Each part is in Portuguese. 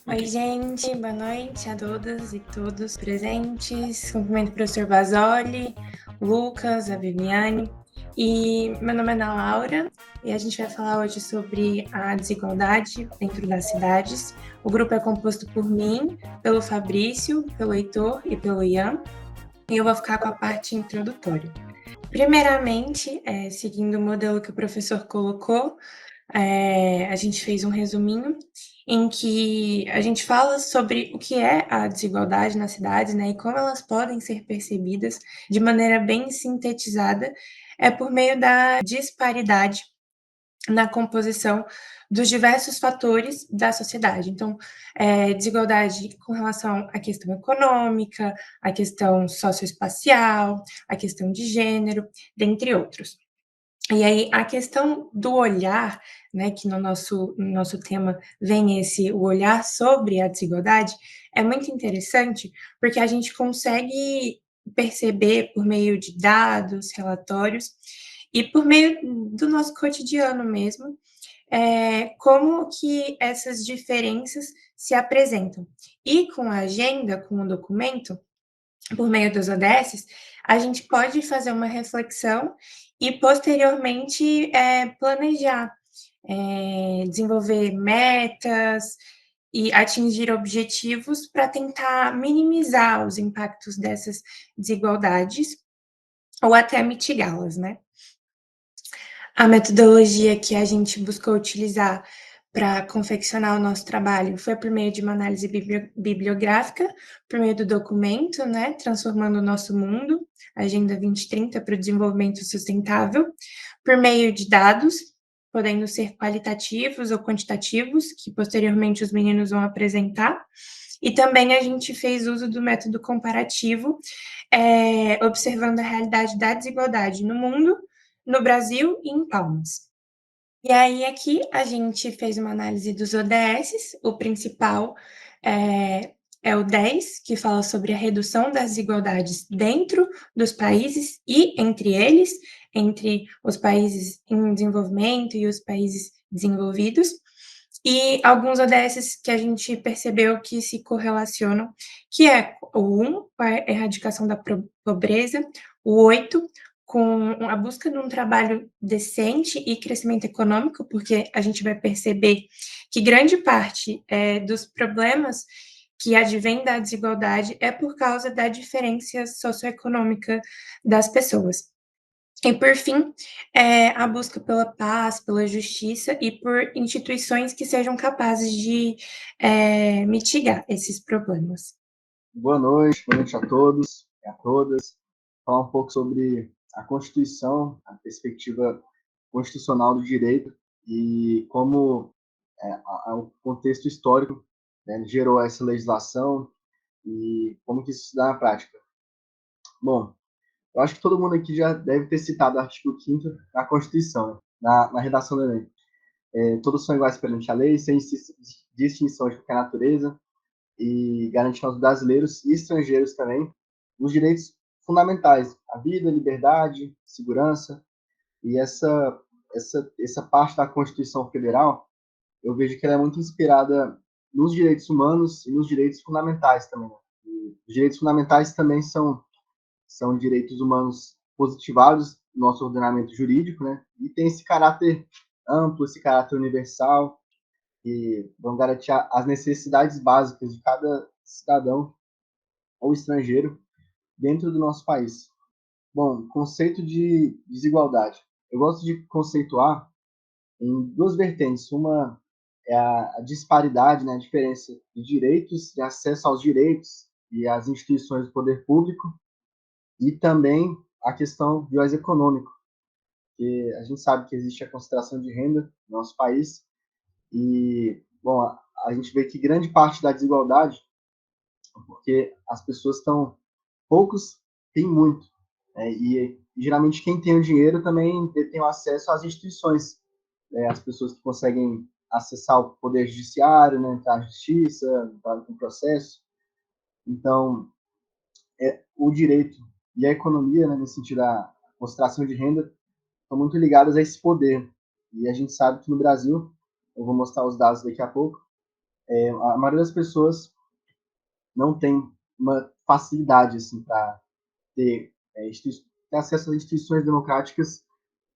Oi, gente, boa noite a todas e todos presentes. Cumprimento o professor Basoli, o Lucas, a Viviane. E meu nome é Ana Laura e a gente vai falar hoje sobre a desigualdade dentro das cidades. O grupo é composto por mim, pelo Fabrício, pelo Heitor e pelo Ian. E eu vou ficar com a parte introdutória. Primeiramente, seguindo o modelo que o professor colocou, a gente fez um resuminho em que a gente fala sobre o que é a desigualdade nas cidades, né, e como elas podem ser percebidas de maneira bem sintetizada, é por meio da disparidade na composição dos diversos fatores da sociedade. Então, desigualdade com relação à questão econômica, à questão socioespacial, à questão de gênero, dentre outros. E aí, a questão do olhar, né, que no nosso tema vem o olhar sobre a desigualdade, é muito interessante, porque a gente consegue perceber por meio de dados, relatórios, e por meio do nosso cotidiano mesmo, como que essas diferenças se apresentam. E com a agenda, com o documento, por meio dos ODS, a gente pode fazer uma reflexão e, posteriormente, planejar, desenvolver metas e atingir objetivos para tentar minimizar os impactos dessas desigualdades ou até mitigá-las, né? A metodologia que a gente buscou utilizar para confeccionar o nosso trabalho foi por meio de uma análise bibliográfica, por meio do documento, né, Transformando o Nosso Mundo, Agenda 2030 para o Desenvolvimento Sustentável, por meio de dados, podendo ser qualitativos ou quantitativos, que posteriormente os meninos vão apresentar, e também a gente fez uso do método comparativo, observando a realidade da desigualdade no mundo, no Brasil e em Palmas. E aí, aqui, a gente fez uma análise dos ODS. O principal é o 10, que fala sobre a redução das desigualdades dentro dos países e entre eles, entre os países em desenvolvimento e os países desenvolvidos. E alguns ODS que a gente percebeu que se correlacionam, que é o 1, com a erradicação da pobreza, o 8, com a busca de um trabalho decente e crescimento econômico, porque a gente vai perceber que grande parte dos problemas que advém da desigualdade é por causa da diferença socioeconômica das pessoas. E, por fim, a busca pela paz, pela justiça e por instituições que sejam capazes de mitigar esses problemas. Boa noite a todos e a todas. Falar um pouco sobre a Constituição, a perspectiva constitucional do direito e como o contexto histórico, né, gerou essa legislação e como que isso se dá na prática. Bom, eu acho que todo mundo aqui já deve ter citado o artigo 5º da Constituição, né, na redação do Enem. Todos são iguais perante a lei, sem distinção de qualquer natureza, e garantir aos brasileiros e estrangeiros também os direitos fundamentais, a vida, a liberdade, segurança, e essa parte da Constituição Federal, eu vejo que ela é muito inspirada nos direitos humanos e nos direitos fundamentais também. E os direitos fundamentais também são direitos humanos positivados no nosso ordenamento jurídico, né? E tem esse caráter amplo, esse caráter universal, que vão garantir as necessidades básicas de cada cidadão ou estrangeiro dentro do nosso país. Bom, conceito de desigualdade. Eu gosto de conceituar em duas vertentes. Uma é a disparidade, né, a diferença de direitos, de acesso aos direitos e às instituições do poder público, e também a questão do viés econômico, que a gente sabe que existe a concentração de renda no nosso país, E, bom, a gente vê que grande parte da desigualdade é porque as pessoas estão, poucos têm muito, né? E geralmente quem tem o dinheiro também tem o acesso às instituições, né? As pessoas que conseguem acessar o poder judiciário, né? Entrar na justiça, entrar no processo. Então, o direito e a economia, né, nesse sentido da concentração de renda, estão muito ligadas a esse poder. E a gente sabe que no Brasil, eu vou mostrar os dados daqui a pouco, a maioria das pessoas não tem uma facilidade assim para ter, ter acesso às instituições democráticas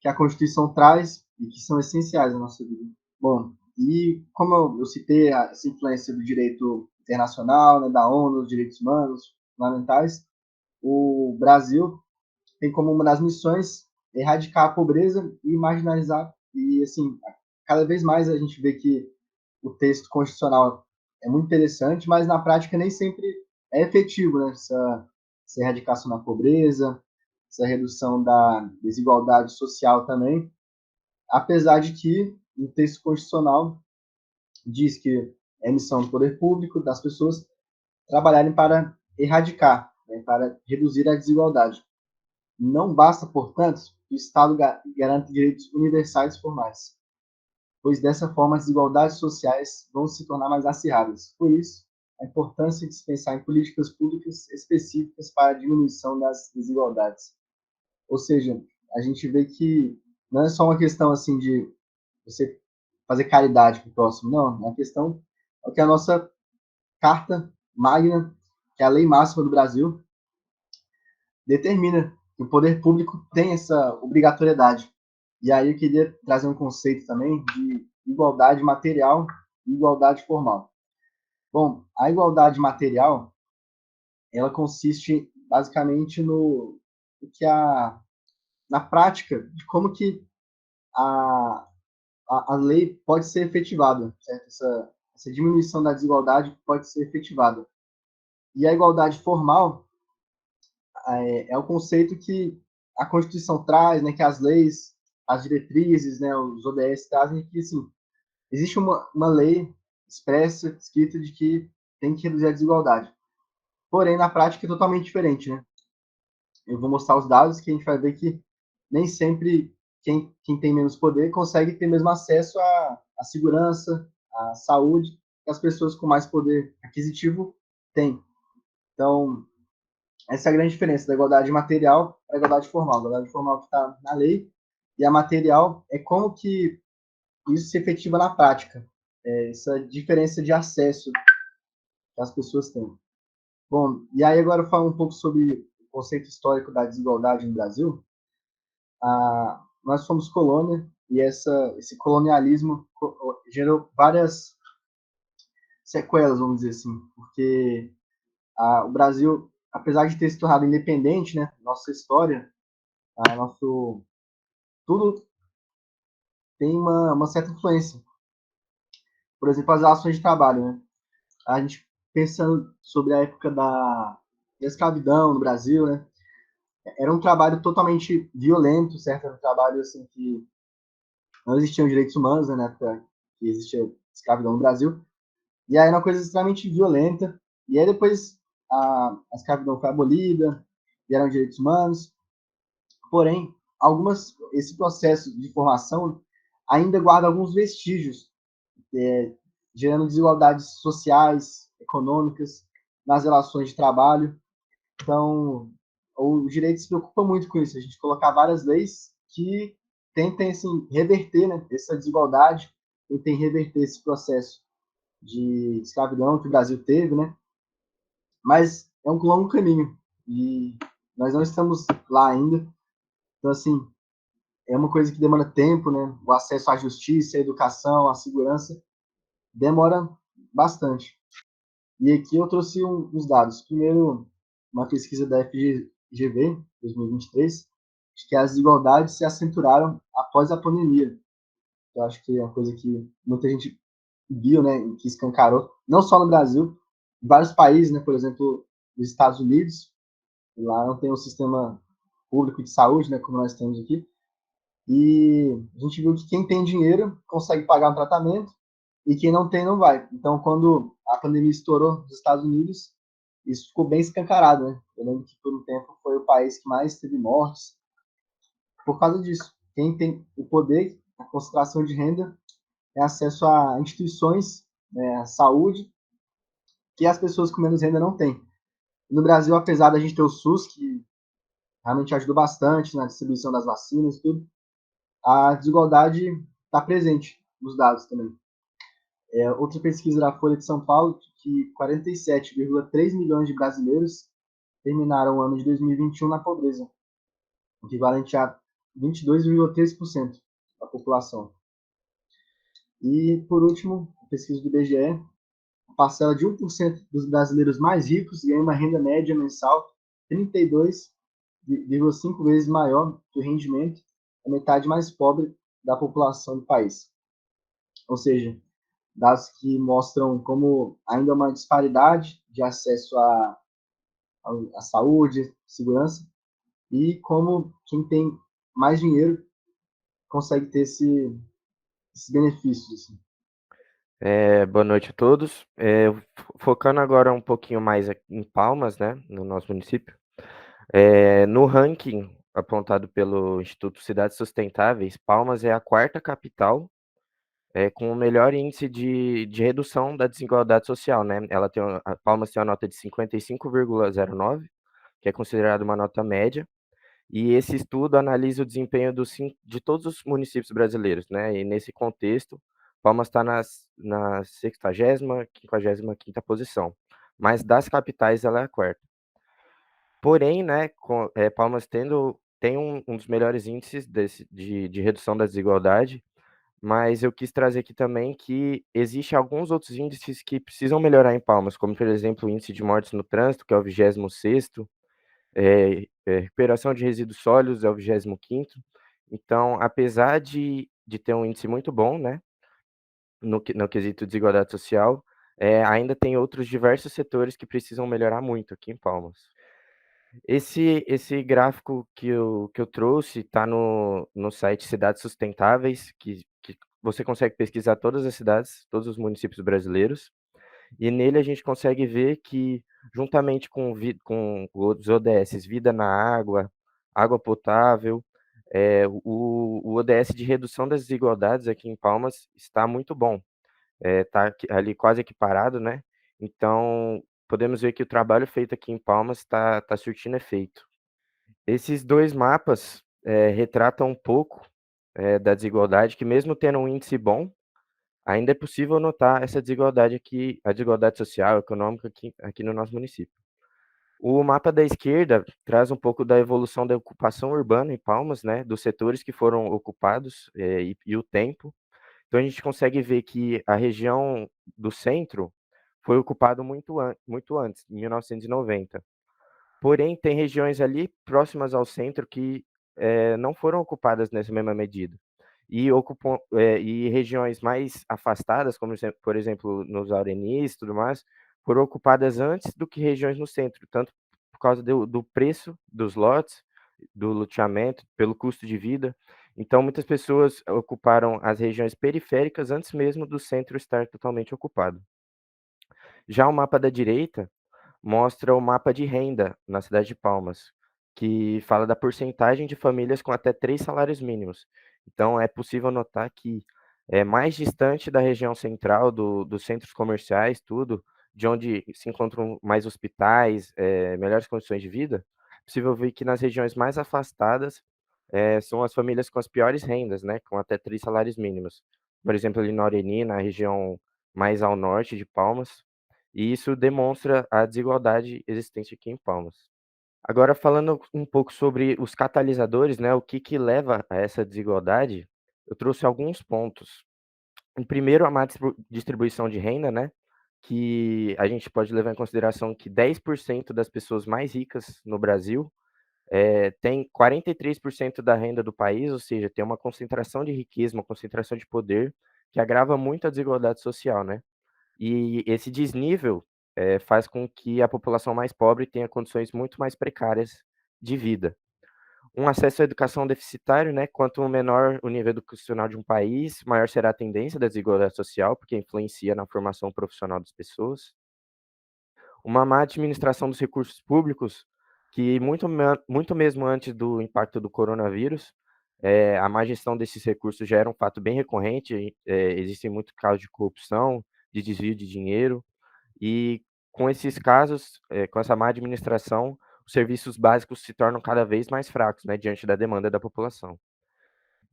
que a Constituição traz e que são essenciais na nossa vida. Bom, e como eu citei essa influência do direito internacional, né, da ONU, dos direitos humanos fundamentais, o Brasil tem como uma das missões erradicar a pobreza e marginalizar. E, assim, cada vez mais a gente vê que o texto constitucional é muito interessante, mas na prática nem sempre é efetivo, né? Essa erradicação da pobreza, essa redução da desigualdade social também, apesar de que o texto constitucional diz que é missão do poder público, das pessoas, trabalharem para erradicar, né, para reduzir a desigualdade. Não basta, portanto, que o Estado garanta direitos universais formais, pois dessa forma as desigualdades sociais vão se tornar mais acirradas. Por isso, a importância de se pensar em políticas públicas específicas para a diminuição das desigualdades. Ou seja, a gente vê que não é só uma questão assim de você fazer caridade para o próximo, não. É uma questão é o que a nossa Carta Magna, que é a lei máxima do Brasil, determina que o poder público tem essa obrigatoriedade. E aí eu queria trazer um conceito também de igualdade material e igualdade formal. Bom, a igualdade material, ela consiste basicamente no que na prática de como que a, a lei pode ser efetivada, certo? Essa diminuição da desigualdade pode ser efetivada. E a igualdade formal é o conceito que a Constituição traz, né, que as leis, as diretrizes, né, os ODS trazem, que assim, existe uma lei expressa, escrita, de que tem que reduzir a desigualdade. Porém, na prática é totalmente diferente, né? Eu vou mostrar os dados que a gente vai ver que nem sempre quem tem menos poder consegue ter mesmo acesso à segurança, à saúde, que as pessoas com mais poder aquisitivo têm. Então, essa é a grande diferença da igualdade material para a igualdade formal. A igualdade formal que está na lei e a material é como que isso se efetiva na prática. Essa diferença de acesso que as pessoas têm. Bom, e aí agora eu falo um pouco sobre o conceito histórico da desigualdade no Brasil. Nós somos colônia e esse colonialismo gerou várias sequelas, vamos dizer assim, porque o Brasil, apesar de ter se tornado independente, né, nossa história, nosso tudo tem uma certa influência. Por exemplo, as relações de trabalho, né? A gente pensando sobre a época da escravidão no Brasil, né? Era um trabalho totalmente violento, certo? Era um trabalho assim que não existiam direitos humanos, né, na época que existia escravidão no Brasil. E aí era uma coisa extremamente violenta. E aí depois a escravidão foi abolida, e eram direitos humanos. Porém, esse processo de formação ainda guarda alguns vestígios, gerando desigualdades sociais, econômicas, nas relações de trabalho. Então, o direito se preocupa muito com isso, a gente colocar várias leis que tentem assim, reverter, né, essa desigualdade, tentem reverter esse processo de escravidão que o Brasil teve, né? Mas é um longo caminho e nós não estamos lá ainda. Então, assim, é uma coisa que demora tempo, né? O acesso à justiça, à educação, à segurança demora bastante. E aqui eu trouxe uns dados. Primeiro, uma pesquisa da FGV, 2023, que as desigualdades se acentuaram após a pandemia. Eu acho que é uma coisa que muita gente viu, né, que escancarou, não só no Brasil, em vários países, né, por exemplo, nos Estados Unidos, lá não tem um sistema público de saúde, né, como nós temos aqui, e a gente viu que quem tem dinheiro consegue pagar um tratamento, e quem não tem não vai. Então, quando a pandemia estourou nos Estados Unidos, isso ficou bem escancarado, né? Eu lembro que por um tempo foi o país que mais teve mortes por causa disso. Quem tem o poder, a concentração de renda, é acesso a instituições, né, a saúde, que as pessoas com menos renda não têm. No Brasil, apesar da gente ter o SUS, que realmente ajudou bastante na distribuição das vacinas e tudo, a desigualdade está presente nos dados também. Outra pesquisa da Folha de São Paulo, que 47,3 milhões de brasileiros terminaram o ano de 2021 na pobreza, equivalente a 22,3% da população. E, por último, a pesquisa do IBGE, a parcela de 1% dos brasileiros mais ricos ganha uma renda média mensal 32,5 vezes maior que o rendimento da metade mais pobre da população do país. Ou seja, dados que mostram como ainda há uma disparidade de acesso à saúde, segurança, e como quem tem mais dinheiro consegue ter esses benefícios. Assim. Boa noite a todos. Focando agora um pouquinho mais em Palmas, né, no nosso município. No ranking apontado pelo Instituto Cidades Sustentáveis, Palmas é a quarta capital com o melhor índice de redução da desigualdade social, né? A Palmas tem uma nota de 55,09, que é considerada uma nota média, e esse estudo analisa o desempenho de todos os municípios brasileiros, né? E nesse contexto, Palmas está na 60ª, 55ª posição, mas das capitais ela é a quarta. Porém, né, Palmas tem um dos melhores índices de redução da desigualdade, mas eu quis trazer aqui também que existe alguns outros índices que precisam melhorar em Palmas, como, por exemplo, o índice de mortes no trânsito, que é o 26º, recuperação de resíduos sólidos é o 25º. Então, apesar de ter um índice muito bom, né, no quesito desigualdade social, ainda tem outros diversos setores que precisam melhorar muito aqui em Palmas. Esse gráfico que eu trouxe está no site Cidades Sustentáveis, que você consegue pesquisar todas as cidades, todos os municípios brasileiros, e nele a gente consegue ver que, juntamente com os ODSs Vida na Água, Água Potável, o ODS de redução das desigualdades aqui em Palmas está muito bom, está ali quase equiparado, né? Então, podemos ver que o trabalho feito aqui em Palmas está surtindo efeito. Esses dois mapas retratam um pouco da desigualdade, que mesmo tendo um índice bom, ainda é possível notar essa desigualdade aqui, a desigualdade social, econômica aqui no nosso município. O mapa da esquerda traz um pouco da evolução da ocupação urbana em Palmas, né, dos setores que foram ocupados e o tempo. Então a gente consegue ver que a região do centro foi ocupada muito antes, em 1990. Porém, tem regiões ali próximas ao centro que não foram ocupadas nessa mesma medida. E regiões mais afastadas, como por exemplo nos Aurenis e tudo mais, foram ocupadas antes do que regiões no centro, tanto por causa do preço dos lotes, do loteamento, pelo custo de vida. Então, muitas pessoas ocuparam as regiões periféricas antes mesmo do centro estar totalmente ocupado. Já o mapa da direita mostra o mapa de renda na cidade de Palmas, que fala da porcentagem de famílias com até 3 salários mínimos. Então, é possível notar que é mais distante da região central, dos centros comerciais, tudo, de onde se encontram mais hospitais, melhores condições de vida, é possível ver que nas regiões mais afastadas são as famílias com as piores rendas, né, com até 3 salários mínimos. Por exemplo, ali na Oreni, na região mais ao norte de Palmas, e isso demonstra a desigualdade existente aqui em Palmas. Agora falando um pouco sobre os catalisadores, né, o que leva a essa desigualdade, eu trouxe alguns pontos. O primeiro, a má distribuição de renda, né, que a gente pode levar em consideração que 10% das pessoas mais ricas no Brasil tem 43% da renda do país, ou seja, tem uma concentração de riqueza, uma concentração de poder que agrava muito a desigualdade social, né? E esse desnível faz com que a população mais pobre tenha condições muito mais precárias de vida. Um acesso à educação deficitário, né? Quanto menor o nível educacional de um país, maior será a tendência da desigualdade social, porque influencia na formação profissional das pessoas. Uma má administração dos recursos públicos, que muito mesmo antes do impacto do coronavírus, a má gestão desses recursos já era um fato bem recorrente, existem muitos casos de corrupção, de desvio de dinheiro, e com esses casos, com essa má administração, os serviços básicos se tornam cada vez mais fracos, né, diante da demanda da população.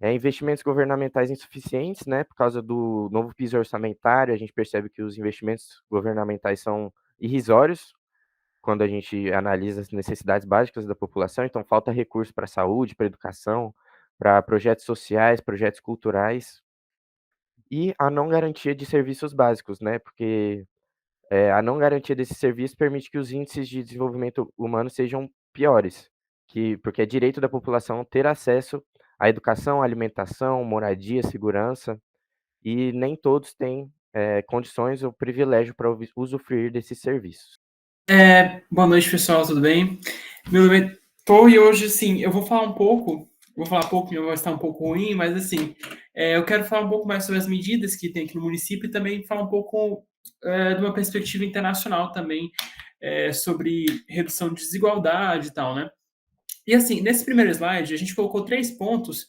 Investimentos governamentais insuficientes, né, por causa do novo piso orçamentário, a gente percebe que os investimentos governamentais são irrisórios quando a gente analisa as necessidades básicas da população, então falta recurso para a saúde, para a educação, para projetos sociais, projetos culturais, e a não garantia de serviços básicos, né, porque a não garantia desse serviço permite que os índices de desenvolvimento humano sejam piores, porque é direito da população ter acesso à educação, à alimentação, moradia, segurança, e nem todos têm condições ou privilégio para usufruir desses serviços. Boa noite, pessoal, tudo bem? Meu nome é Tô e hoje, assim, eu vou falar pouco, minha voz está um pouco ruim, mas, assim, eu quero falar um pouco mais sobre as medidas que tem aqui no município e também falar um pouco de uma perspectiva internacional também, sobre redução de desigualdade e tal, né? E, assim, nesse primeiro slide, a gente colocou 3 pontos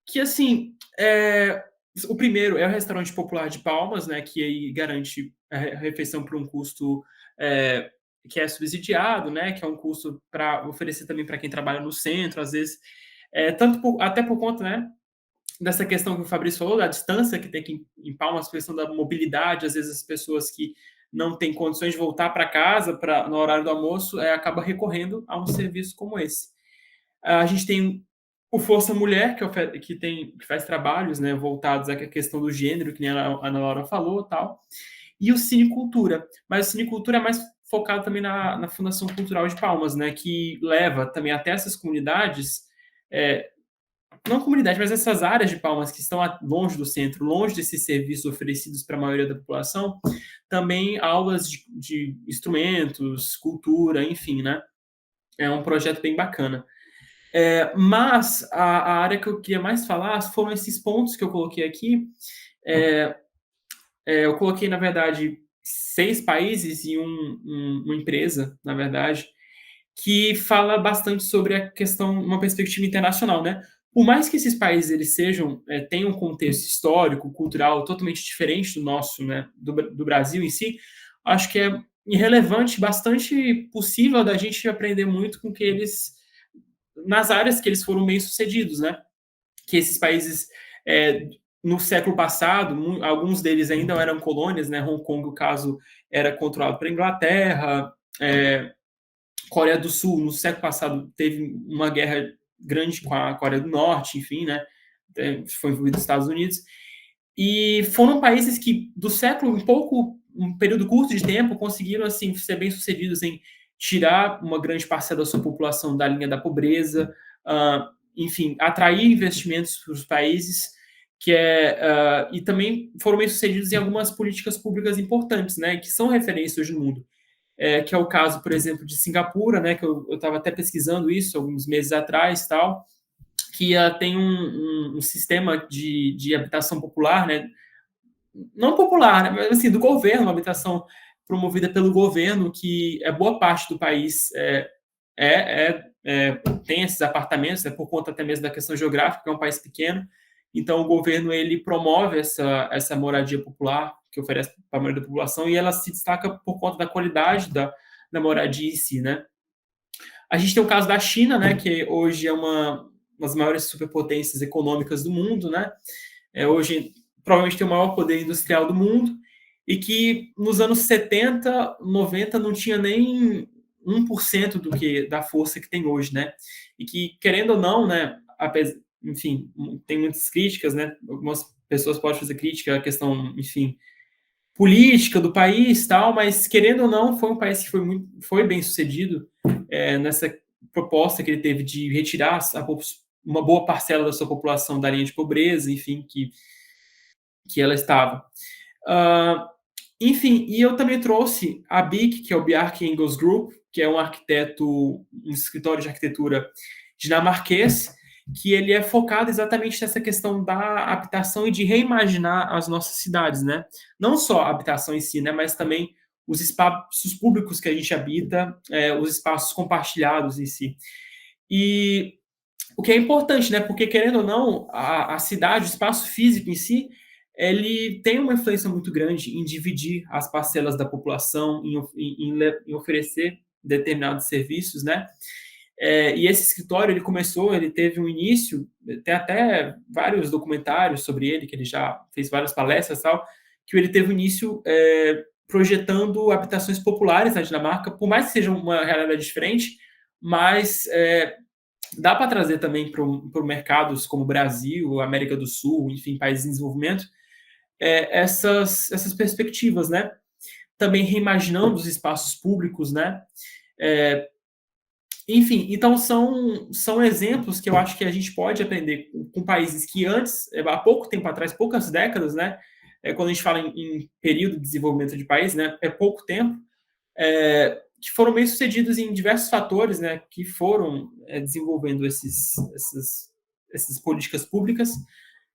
que, assim, o primeiro é o restaurante popular de Palmas, né, que aí garante a refeição por um custo que é subsidiado, né, que é um custo para oferecer também para quem trabalha no centro, às vezes, até por conta, né, dessa questão que o Fabrício falou, da distância que tem aqui em Palmas, a questão da mobilidade, às vezes as pessoas que não têm condições de voltar para casa no horário do almoço, acaba recorrendo a um serviço como esse. A gente tem o Força Mulher, que faz trabalhos, né, voltados à questão do gênero, que nem a Ana Laura falou, tal, e o Cinecultura. Mas o Cinecultura é mais focado também na Fundação Cultural de Palmas, né, que leva também até essas comunidades, não comunidade, mas essas áreas de Palmas que estão longe do centro, longe desses serviços oferecidos para a maioria da população, também aulas de instrumentos, cultura, enfim, né? É um projeto bem bacana. Mas a área que eu queria mais falar foram esses pontos que eu coloquei aqui. Eu coloquei, na verdade, 6 países e uma empresa, na verdade, que fala bastante sobre a questão, uma perspectiva internacional, né? Por mais que esses países eles tenham um contexto histórico, cultural totalmente diferente do nosso, né, do Brasil em si, acho que é irrelevante, bastante possível da gente aprender muito com que eles, nas áreas que eles foram bem sucedidos, né? Que esses países no século passado, alguns deles ainda eram colônias, né? Hong Kong, o caso, era controlado pela Inglaterra. Coreia do Sul, no século passado, teve uma guerra grande com a Coreia do Norte, enfim, né? Foi envolvido os Estados Unidos. E foram países que, do século, um período curto de tempo, conseguiram, assim, ser bem-sucedidos em tirar uma grande parcela da sua população da linha da pobreza, enfim, atrair investimentos para os países, e também foram bem-sucedidos em algumas políticas públicas importantes, né, que são referências hoje no mundo. Que é o caso, por exemplo, de Singapura, né, que eu estava até pesquisando isso alguns meses atrás, tal, que tem um sistema de habitação popular, né, não popular, né, mas assim, do governo, uma habitação promovida pelo governo, que boa parte do país tem esses apartamentos, por conta até mesmo da questão geográfica, que é um país pequeno. Então, o governo ele promove essa moradia popular que oferece para a maioria da população e ela se destaca por conta da qualidade da moradia em si, né? A gente tem o caso da China, né, que hoje é uma das maiores superpotências econômicas do mundo, né? Hoje, provavelmente, tem o maior poder industrial do mundo e que nos anos 70, 90 não tinha nem 1% da força que tem hoje, né? E que, querendo ou não, né, enfim, tem muitas críticas, né? Algumas pessoas podem fazer crítica à questão, enfim, política do país, tal, mas querendo ou não, foi um país que foi bem sucedido nessa proposta que ele teve de retirar uma boa parcela da sua população da linha de pobreza, enfim, que ela estava. Enfim, e eu também trouxe a BIC, que é o Bjarke Ingels Group, que é um escritório de arquitetura dinamarquês, que ele é focado exatamente nessa questão da habitação e de reimaginar as nossas cidades, né? Não só a habitação em si, né, mas também os espaços públicos que a gente habita, os espaços compartilhados em si. E o que é importante, né? Porque, querendo ou não, a cidade, o espaço físico em si, ele tem uma influência muito grande em dividir as parcelas da população, em oferecer determinados serviços, né? E esse escritório, ele teve um início, tem até vários documentários sobre ele, que ele já fez várias palestras e tal, que ele teve um início projetando habitações populares na Dinamarca, por mais que seja uma realidade diferente, mas dá para trazer também para mercados como Brasil, América do Sul, enfim, países em desenvolvimento, essas perspectivas, né? Também reimaginando os espaços públicos, né? Enfim, então são exemplos que eu acho que a gente pode aprender com países que antes, há pouco tempo atrás, poucas décadas, né? Quando a gente fala em período de desenvolvimento de país, né? É pouco tempo, que foram bem sucedidos em diversos fatores, né? Que foram desenvolvendo essas políticas públicas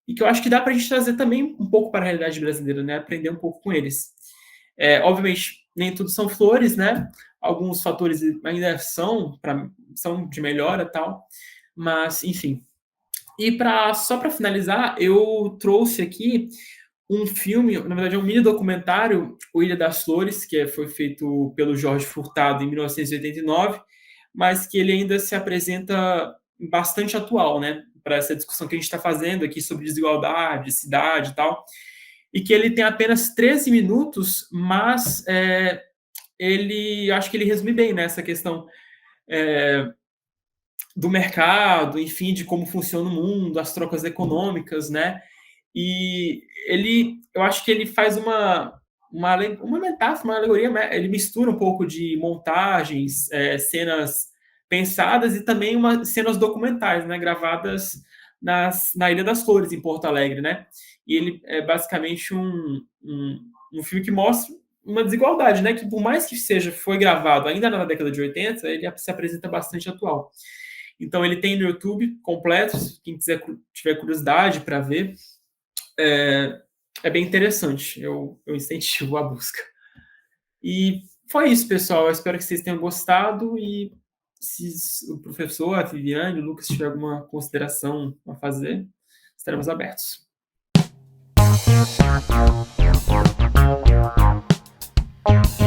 e que eu acho que dá para a gente trazer também um pouco para a realidade brasileira, né? Aprender um pouco com eles. Obviamente, nem tudo são flores, né? Alguns fatores ainda são de melhora e tal, mas, enfim. E só para finalizar, eu trouxe aqui um filme, na verdade é um mini documentário, O Ilha das Flores, que foi feito pelo Jorge Furtado em 1989, mas que ele ainda se apresenta bastante atual, né? Para essa discussão que a gente está fazendo aqui sobre desigualdade, cidade e tal, e que ele tem apenas 13 minutos, mas acho que ele resume bem, né, essa questão do mercado, enfim, de como funciona o mundo, as trocas econômicas, né? E eu acho que ele faz uma metáfora, uma alegoria, ele mistura um pouco de montagens, cenas pensadas e também cenas documentais, né, gravadas na Ilha das Flores, em Porto Alegre, né? E ele é basicamente um filme que mostra uma desigualdade, né? Que por mais que foi gravado ainda na década de 80, ele se apresenta bastante atual. Então ele tem no YouTube completo, quem tiver curiosidade para ver, é bem interessante. Eu incentivo a busca. E foi isso, pessoal. Eu espero que vocês tenham gostado e se o professor, a Viviane, o Lucas tiver alguma consideração a fazer, estaremos abertos.